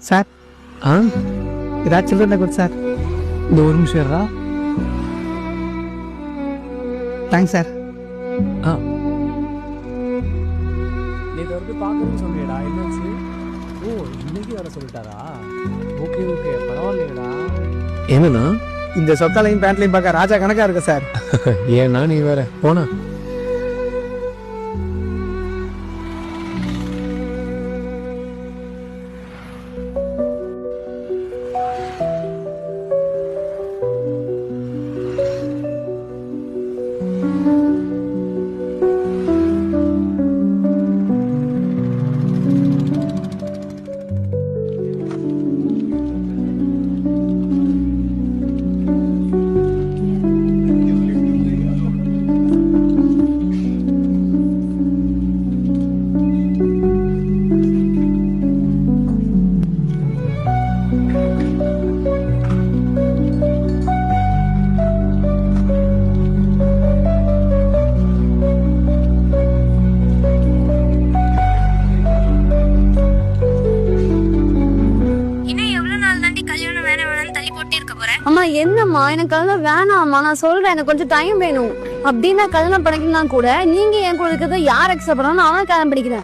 Sir ஆ ஏதாச்சும் சில்லறை கொடுத்து சார். இந்த ஒரு நிமிஷம் இருடா. Thanks sir. ஆ நீ வந்து பார்க்கணும்னு சொன்னியடா, என்னாச்சு? ஓ, இன்னைக்கு வர சொல்லிட்டாரா? ஓகே ஓகே, பரவாயில்லையடா. என்னண்ணா? இந்த சொக்காலையும் பேண்ட்லையும் பார்க்க ராஜா கணக்கா இருக்கு சார். ஏன்னா நீ வேற போனா. அம்மா என்னம்மா, எனக்கு கல்யாணம் வேணாம்மா, நான் சொல்றேன், எனக்கு கொஞ்சம் டைம் வேணும். அப்படின்னா கல்யாணம் பண்ணிக்கலாம் கூட, நீங்க என் கூட இருக்கிறத யார் அக்செப்ட் பண்ணணும், அவன் கல்யாணம் பண்ணிக்கிறேன்.